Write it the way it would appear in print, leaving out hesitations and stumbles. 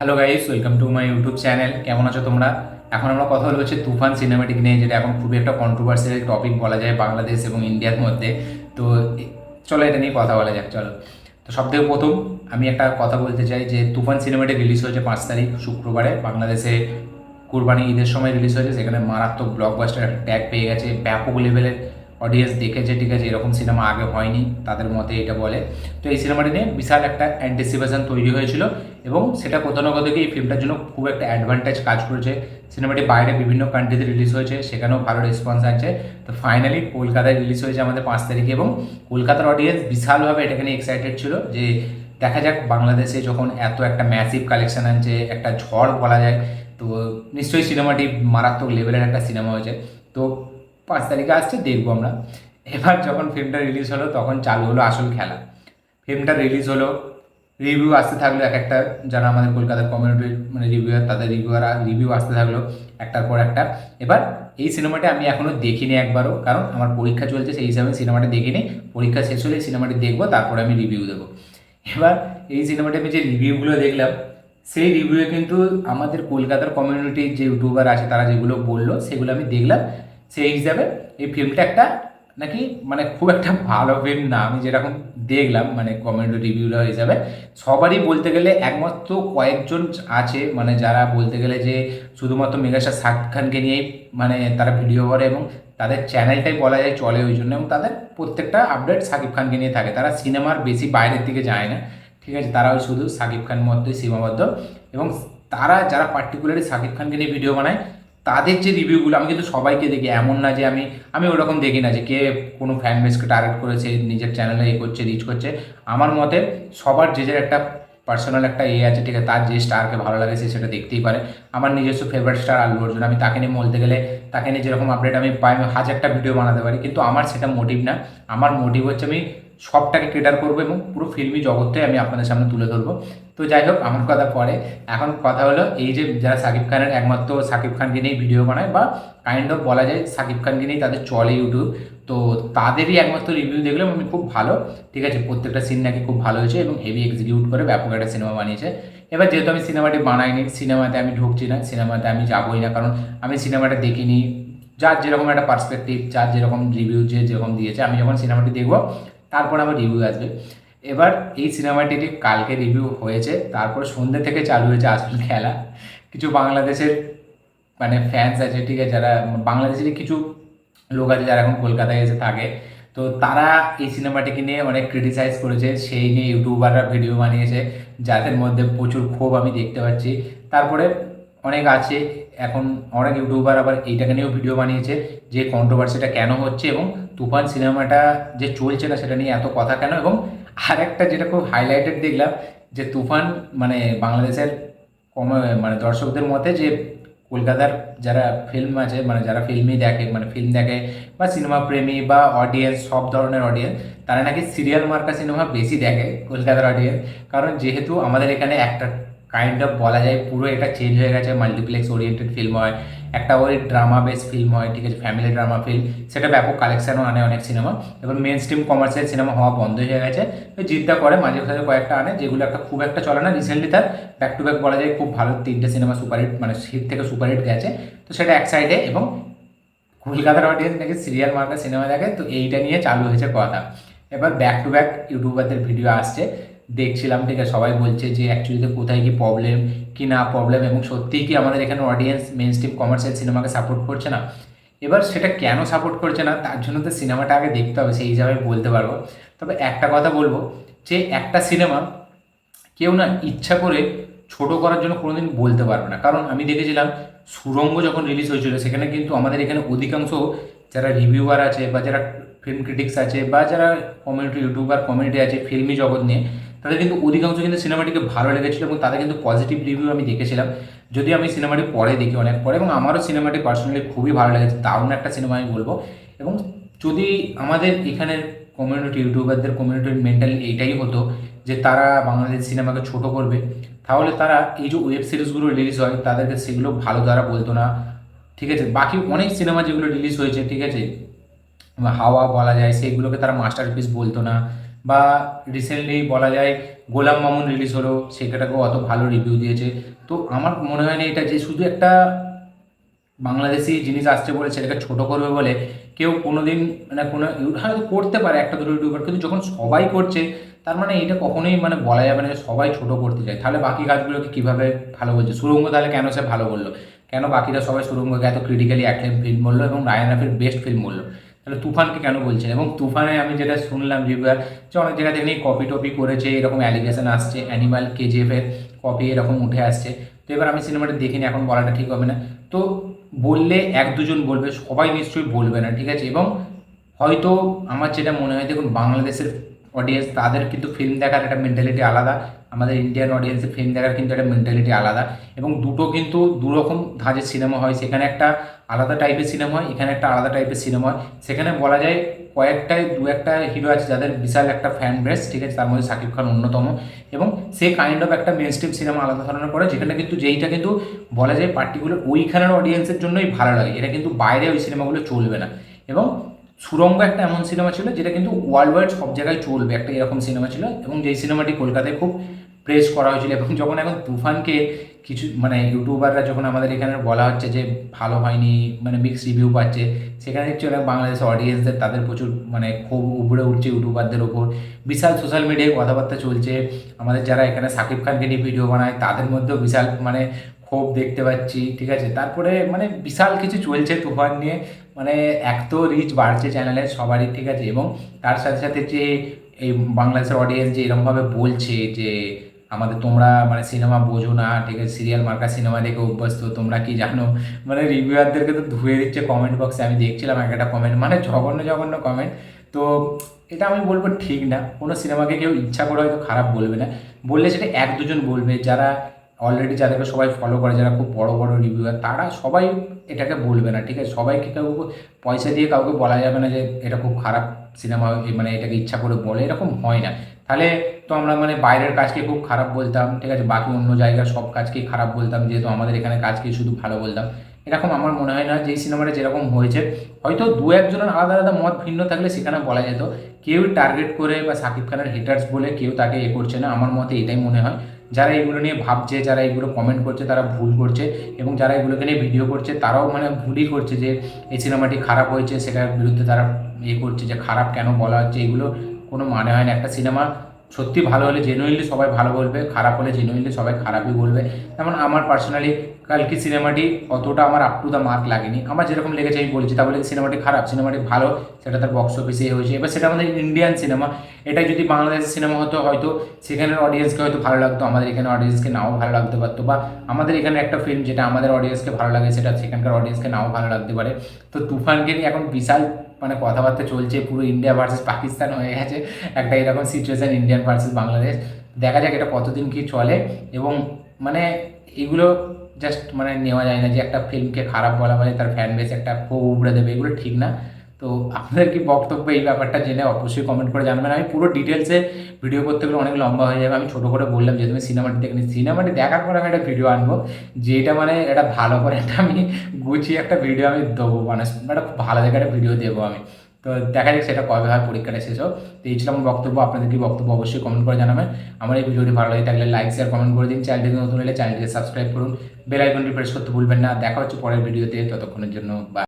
Hello guys, welcome to my YouTube channel. কেমন আছো তোমরা? এখন আমরা কথা বলবো হচ্ছে তুফান সিনেমাটিক নিয়ে, যেটা এখন খুবই একটা কন্ট্রোভার্সিয়াল টপিক বলা যায় বাংলাদেশ এবং ইন্ডিয়ার মধ্যে। তো চলো এটা নিয়ে কথা বলা যাক। চলো, তো সব থেকে প্রথম আমি একটা কথা বলতে চাই যে তুফান সিনেমাটি রিলিজ হয়েছে 5 তারিখ শুক্রবারে বাংলাদেশে। কুরবানি ঈদের সময় রিলিজ হয়েছে, সেখানে মারাত্মক ব্লকবাস্টার একটা ট্যাগ পেয়ে গেছে, ব্যাপক লেভেলের অডিয়েন্স দেখেছে। ঠিক আছে, এরকম সিনেমা আগে হয়নি তাদের মতে, এটা বলে। তো এই সিনেমাটি নিয়ে বিশাল একটা অ্যান্টিসিপেশন তৈরি হয়েছিল এবং সেটা কোথাও না কোথাও এই ফিল্মটার জন্য খুব একটা অ্যাডভান্টেজ কাজ করেছে। সিনেমাটি বাইরে বিভিন্ন কান্ট্রিতে রিলিজ হয়েছে, সেখানেও ভালো রেসপন্স আছে। তো ফাইনালি কলকাতায় রিলিজ হয়েছে আমাদের 5 তারিখে, এবং কলকাতার অডিয়েন্স বিশালভাবে এটাকে নিয়ে এক্সাইটেড ছিল যে দেখা যাক বাংলাদেশে যখন এত একটা ম্যাসিভ কালেকশন আনছে, একটা ঝড় বলা যায়। তো নিশ্চয়ই সিনেমাটি মারাত্মক লেভেলের একটা সিনেমা হয়েছে। তো 5 তারিখে আসছে, দেখবো আমরা। এবার যখন ফিল্মটা রিলিজ হলো তখন চালু হলো আসল খেলা। ফিল্মটা রিলিজ হলো, রিভিউ আসতে থাকলো এক একটা, যারা আমাদের কলকাতার কমিউনিটির মানে রিভিউয়ার, তাদের রিভিউ আসতে থাকলো একটার পর একটা। এবার এই সিনেমাটা আমি এখনও দেখিনি একবারও, কারণ আমার পরীক্ষা চলছে, সেই হিসাবে সিনেমাটা দেখিনি। পরীক্ষা শেষ হলে সিনেমাটি দেখবো, তারপরে আমি রিভিউ দেবো। এবার এই সিনেমাটা আমি যে রিভিউগুলো দেখলাম, সেই রিভিউয়ে কিন্তু আমাদের কলকাতার কমিউনিটির যে ইউটিউবার আছে তারা যেগুলো বললো সেগুলো আমি দেখলাম। সেই হিসাবে এই ফিল্মটা একটা নাকি মানে খুব একটা ভালো ফিল্ম না, আমি যেরকম দেখলাম মানে কমিউনিটি রিভিউর হিসাবে। সবারই বলতে গেলে একমাত্র কয়েকজন আছে মানে যারা বলতে গেলে যে শুধুমাত্র মেগাস্টার শাকিব খানকে নিয়েই মানে তারা ভিডিও করে, এবং তাদের চ্যানেলটাই বলা যায় চলে ওই জন্য, এবং তাদের প্রত্যেকটা আপডেট শাকিব খানকে নিয়ে থাকে। তারা সিনেমার বেশি বাইরের দিকে যায় না। ঠিক আছে, তারা ওই শুধু শাকিব খান মধ্যেই সীমাবদ্ধ। এবং তারা যারা পার্টিকুলারলি শাকিব খানকে নিয়ে ভিডিও বানায়, তাদের যে রিভিউগুলো আমি কিন্তু সবাইকে দেখি, এমন না যে আমি আমি ওরকম দেখি না যে কে কোনো ফ্যান বেসকে টার্গেট করেছে, নিজের চ্যানেলে এ করছে, রিচ করছে। আমার মতে সবার যে যার একটা পার্সোনাল একটা আছে। ঠিক আছে, তার যে স্টারকে ভালো লাগে সে সেটা দেখতেই পারে। আমার নিজস্ব ফেভারিট স্টার আল্লু অর্জুন, আমি তাকে নিয়ে বলতে গেলে তাকে নিয়ে যেরকম আপডেট আমি পাই, আমি হাজারটা ভিডিও বানাতে পারি, কিন্তু আমার সেটা মোটিভ না। আমার মোটিভ হচ্ছে আমি সবটাকে ক্যাটার করবো এবং পুরো ফিল্মি জগৎটাই আমি আপনাদের সামনে তুলে ধরবো। তো যাই হোক, আমার কথা পরে। এখন কথা হলো এই যে যারা শাকিব খানের একমাত্র শাকিব খানকে নিয়েই ভিডিও বানায়, বা কাইন্ড অফ বলা যায় শাকিব খানকে নিয়েই তাদের চলে ইউটিউব, তো তাদেরই একমাত্র রিভিউ দেখলাম আমি, খুব ভালো। ঠিক আছে, প্রত্যেকটা সিন নাকি খুব ভালো হয়েছে এবং হেভি এক্সিকিউট করে ব্যাপক একটা সিনেমা বানিয়েছে। এবার যেহেতু আমি সিনেমাটি বানাইনি, সিনেমাতে আমি ঢুকছি না, সিনেমাতে আমি যাবোই না, কারণ আমি সিনেমাটা দেখিনি। যার যেরকম একটা পার্সপেক্টিভ, যার যেরকম রিভিউ যে যেরকম দিয়েছে, আমি যখন সিনেমাটি দেখবো তারপর আমার রিভিউ আসবে। এবার এই সিনেমাটির কালকে রিভিউ হয়েছে, তারপর সন্ধ্যে থেকে চালু হয়েছে আসল খেলা। কিছু বাংলাদেশের মানে ফ্যান্স আছে, ঠিক আছে, যারা বাংলাদেশের কিছু লোক আছে যারা এখন কলকাতায় এসে থাকে, তো তারা এই সিনেমাটিকে নিয়ে অনেক ক্রিটিসাইজ করেছে, সেই নিয়ে ইউটিউবাররা ভিডিও বানিয়েছে, যাদের মধ্যে প্রচুর ক্ষোভ আমি দেখতে পাচ্ছি। তারপরে অনেক আছে এখন, অনেক ইউটিউবার আবার এইটাকে নিয়েও ভিডিও বানিয়েছে যে কন্ট্রোভার্সিটা কেন হচ্ছে, এবং তুফান সিনেমাটা যে চলছে না সেটা নিয়ে এত কথা কেন। এবং আরেকটা যেটা খুব হাইলাইটেড দেখলাম, যে তুফান মানে বাংলাদেশের কম মানে দর্শকদের মতে যে কলকাতার যারা ফিল্ম আছে মানে যারা ফিল্মই দেখে মানে ফিল্ম দেখে বা সিনেমা প্রেমী বা অডিয়েন্স, সব ধরনের অডিয়েন্স, তারা নাকি সিরিয়াল মার্কা সিনেমা বেশি দেখে কলকাতার অডিয়েন্স। কারণ যেহেতু আমাদের এখানে একটা কাইন্ড অফ বলা যায় পুরো এটা চেঞ্জ হয়ে গেছে, মাল্টিপ্লেক্স ওরিয়েন্টেড ফিল্ম হয়, একটা ওই ড্রামা বেস ফিল্ম হয়, ঠিক আছে, ফ্যামিলি ড্রামা ফিল্ম, সেটা ব্যাপক কালেকশানও আনে অনেক সিনেমা। এবং মেন স্ট্রিম কমার্শিয়াল সিনেমা হওয়া বন্ধ হয়ে গেছে। ওই জিদ্দা করে মাঝে সাঝে কয়েকটা আনে, যেগুলো একটা খুব একটা চলে না। রিসেন্টলি তার ব্যাক টু ব্যাক বলা যায় খুব ভালো 3টে সিনেমা সুপারহিট মানে হিট থেকে সুপারহিট গেছে। তো সেটা এক সাইডে, এবং কলকাতার অডিয়েন্স নাকি সিরিয়াল মার্কা সিনেমা দেখে, তো এইটা নিয়ে চালু হয়েছে কথা। এবার ব্যাক টু ব্যাক ইউটিউবারদের ভিডিও আসছে, দেখছিলাম, ঠিক আছে, সবাই বলছে যে অ্যাকচুয়ালিতে কোথায় কি প্রবলেম কি না প্রবলেম, এবং সত্যিই কি আমাদের এখানে অডিয়েন্স মেন স্ট্রিম কমার্শিয়াল সিনেমাকে সাপোর্ট করছে না। এবার সেটা কেন সাপোর্ট করছে না তার জন্য তো সিনেমাটা আগে দেখতে হবে, সেই হিসাবে বলতে পারবো। তবে একটা কথা বলবো, যে একটা সিনেমা কেউ না ইচ্ছা করে ছোট করার জন্য কোনোদিন বলতে পারবে না। কারণ আমি দেখেছিলাম সুড়ঙ্গ যখন রিলিজ হয়েছিল, সেখানে কিন্তু আমাদের এখানে অধিকাংশ যারা রিভিউয়ার আছে বা যারা ফিল্ম ক্রিটিক্স আছে বা যারা কমিউনিটি ইউটিউবার কমিউনিটি আছে ফিল্মি জগৎ নিয়ে, তাদের কিন্তু অধিকাংশ কিন্তু সিনেমাটিকে ভালো লেগেছিলো এবং তাদের কিন্তু পজিটিভ রিভিউ আমি দেখেছিলাম। যদিও আমি সিনেমাটি পরে দেখি অনেক পরে, এবং আমারও সিনেমাটি পার্সোনালি খুবই ভালো লেগেছে, দারুণ একটা সিনেমা আমি বলবো। এবং যদি আমাদের এখানের কমিউনিটি ইউটিউবারদের কমিউনিটির মেন্টালি এইটাই হতো যে তারা বাংলাদেশ সিনেমাকে ছোট করবে, তাহলে তারা এই যে ওয়েব সিরিজগুলো রিলিজ হয় তাদেরকে সেগুলো ভালো দ্বারা বলতো না। ঠিক আছে, বাকি অনেক সিনেমা যেগুলো রিলিজ হয়েছে, ঠিক আছে, হাওয়া বলা যায়, সেইগুলোকে তারা মাস্টারপিস বলতো না। বা রিসেন্টলি বলা যায় গোলাম মামুন রিলিজ হলো, সেটাকেও অত ভালো রিভিউ দিয়েছে। তো আমার মনে হয় না এটা যে শুধু একটা বাংলাদেশি জিনিস আসছে বলে সেটাকে ছোট করবে বলে কেউ কোনোদিন মানে কোনো হয়তো করতে পারে একটা দুটো ইউটিউবার, কিন্তু যখন সবাই করছে তার মানে এটা কখনোই মানে বলা যাবে না যে সবাই ছোট করতে চায়। তাহলে বাকি কাজগুলোকে কীভাবে ভালো বলছে? সুরঙ্গ তাহলে কেন সে ভালো বললো? কেন বাকিরা সবাই সুরঙ্গকে এত ক্রিটিক্যালি অ্যাক্লেম ফিল্ম বললো এবং রায়ান রাফির বেস্ট ফিল্ম বললো? তাহলে তুফানকে কেন বলছেন? এবং তুফানে আমি যেটা শুনলাম রিভিউয়ার, যে অনেক জায়গা থেকে নিয়ে কপি টপি করেছে এরকম অ্যালিগেশন আসছে, অ্যানিমাল কেজিএফের কপি এরকম উঠে আসছে। তো এবার আমি সিনেমাটা দেখিনি, এখন বলাটা ঠিক হবে না। তো বললে এক দুজন বলবে, সবাই নিশ্চয়ই বলবে না, ঠিক আছে? এবং হয়তো আমার যেটা মনে হয়, দেখুন বাংলাদেশের অডিয়েন্স তাদের কিন্তু ফিল্ম দেখার একটা মেন্টালিটি আলাদা, আমাদের ইন্ডিয়ান অডিয়েন্সের ফিল্ম দেখার কিন্তু একটা মেন্টালিটি আলাদা, এবং দুটো কিন্তু দুরকম ধাঁচের সিনেমা হয়। সেখানে একটা আলাদা টাইপের সিনেমা হয়, এখানে একটা আলাদা টাইপের সিনেমা হয়। সেখানে বলা যায় দু একটা হিরো আছে যাদের বিশাল একটা ফ্যান বেস, ঠিক আছে, তার মধ্যে শাকিব খান অন্যতম। এবং সে কাইন্ড অফ একটা মেন স্ট্রিম সিনেমা আলাদা ধরনের করে, যেখানে কিন্তু যেইটা কিন্তু বলা যায় পার্টিকুলার ওইখানের অডিয়েন্সের জন্যই ভালো লাগে, এটা কিন্তু বাইরে ওই সিনেমাগুলো চলবে না। এবং সুরঙ্গ একটা এমন সিনেমা ছিল যেটা কিন্তু ওয়ার্ল্ড ওয়াইড সব জায়গায় চলবে, একটা এরকম সিনেমা ছিল, এবং যেই সিনেমাটি কলকাতায় খুব প্রেস করা হয়েছিল। এবং যখন এখন তুফানকে কিছু মানে ইউটিউবাররা যখন আমাদের এখানে বলা হচ্ছে যে ভালো হয়নি, মানে মিক্স রিভিউ পাচ্ছে, সেখানে দেখছি অনেক বাংলাদেশের অডিয়েন্সদের তাদের প্রচুর মানে খুব উপরে উঠছে ইউটিউবারদের ওপর, বিশাল সোশ্যাল মিডিয়ায় কথাবার্তা চলছে। আমাদের যারা এখানে শাকিব খানকে নিয়ে ভিডিও বানায় তাদের মধ্যেও বিশাল মানে ক্ষোভ দেখতে পাচ্ছি, ঠিক আছে। তারপরে মানে বিশাল কিছু চলছে তুফান নিয়ে, মানে এক তো রিচ বাড়ছে চ্যানেলের সবারই, ঠিক আছে, এবং তার সাথে সাথে যে এই বাংলাদেশের অডিয়েন্স যে এরকমভাবে বলছে যে আমাদের তোমরা মানে সিনেমা বোঝো না, ঠিক আছে, সিরিয়াল মার্কা সিনেমা দেখে অভ্যস্ত, তোমরা কি জানো, মানে রিভিউয়ারদেরকে তো ধুয়ে দিচ্ছে কমেন্ট বক্সে। আমি দেখছিলাম একটা কমেন্ট, মানে জঘন্য জঘন্য কমেন্ট। তো এটা আমি বলবো ঠিক না, কোনো সিনেমাকে কেউ ইচ্ছা করে হয়তো খারাপ বলবে না, বললে সেটা এক দুজন বলবে, যারা অলরেডি যাদেরকে সবাই ফলো করে, যারা খুব বড় বড় রিভিউয়ার, তারা সবাই এটাকে বলবে না, ঠিক আছে। সবাইকে কেউ পয়সা দিয়ে কাউকে বলা যাবে না যে এটা খুব খারাপ সিনেমা, মানে এটাকে ইচ্ছা করে বলে, এরকম হয় না। তাহলে তো আমরা মানে বাইরের কাজকে খুব খারাপ বলতাম, ঠিক আছে, বাকি অন্য জায়গার সব কাজকেই খারাপ বলতাম, যেহেতু আমাদের এখানে কাজকেই শুধু ভালো বলতাম। এরকম আমার মনে হয় না। যেই সিনেমাটা যেরকম হয়েছে, হয়তো দু একজনের আলাদা আলাদা মত ভিন্ন থাকলে সেখানে বলা যেত, কেউ টার্গেট করে বা শাকিব খানের হেটার্স বলে কেউ তাকে করছে না, আমার মতে এটাই মনে হয়। যারা এগুলো নিয়ে ভাবছে, যারা এগুলো কমেন্ট করছে, তারা ভুল করছে, এবং যারা এগুলোকে নিয়ে ভিডিও করছে তারাও মানে ভুলই করছে, যে এই সিনেমাটি খারাপ হয়েছে সেটার বিরুদ্ধে তারা করছে, যে খারাপ কেন বলা হচ্ছে, এগুলো কোনো মানে হয় না। একটা সিনেমা সত্যি ভালো হলে জেনুইনলি সবাই ভালো বলবে, খারাপ হলে জেনুইনলি সবাই খারাপই বলবে। যেমন আমার পার্সোনালি কালকে সিনেমাটি অতটা আমার আপ টু দ্য মার্ক লাগেনি, আমার যেরকম লেগেছে আমি বলছি, তা বলে সিনেমাটি খারাপ, সিনেমাটি ভালো, সেটা তার বক্স অফিসে হয়েছে। এবার সেটা আমাদের ইন্ডিয়ান সিনেমা, এটা যদি বাংলাদেশের সিনেমা হতো হয়তো সেখানের অডিয়েন্সকে হয়তো ভালো লাগতো, আমাদের এখানে অডিয়েন্সকে নাও ভালো লাগতে পারতো, বা আমাদের এখানে একটা ফিল্ম যেটা আমাদের অডিয়েন্সকে ভালো লাগে সেটা সেখানকার অডিয়েন্সকে নাও ভালো লাগতে পারে। তো তুফানকে নিয়ে এখন বিশাল মানে কথাবার্তা চলছে, পুরো ইন্ডিয়া ভার্সেস পাকিস্তান হয়ে গেছে একটা এরকম সিচুয়েশান, ইন্ডিয়ান ভার্সেস বাংলাদেশ। দেখা যাক এটা কতদিন কি চলে। এবং মানে এগুলো জাস্ট মানে নেওয়া যায় না যে একটা ফিল্মকে খারাপ বলা মানে তার ফ্যান বেস একটা ক্ষোভ উবড়ে দেবে, এগুলো ঠিক না। তো আপনাদের কি বক্তব্য এই ব্যাপারটা জেনে অবশ্যই কমেন্ট করে জানবেন। আমি পুরো ডিটেলসে ভিডিও করতে গেলে অনেক লম্বা হয়ে যাবে, আমি ছোটো করে বললাম যে তুমি সিনেমাটি দেখে সিনেমাটি দেখার পর আমি একটা ভিডিও আনবো, যেটা মানে এটা ভালো করে একটা আমি গুছিয়ে একটা ভিডিও আমি দেবো, মানে একটা খুব ভালো দেখে একটা ভিডিও দেবো আমি। তো দেখা যাক সেটা কবে হয়, পরীক্ষাটা শেষ হোক। তো এই ছিল আমার বক্তব্য, আপনাদের কি বক্তব্য অবশ্যই কমেন্ট করে জানাবেন। আমার এই ভিডিওটি ভালো লাগে থাকলে লাইক শেয়ার কমেন্ট করে দিন, চ্যানেলটি নতুন হলে চ্যানেলটিকে সাবস্ক্রাইব করুন, বেল আইকনটি প্রেস করতে ভুলবেন না। দেখা হচ্ছে পরের ভিডিওতে, ততক্ষণের জন্য বাই।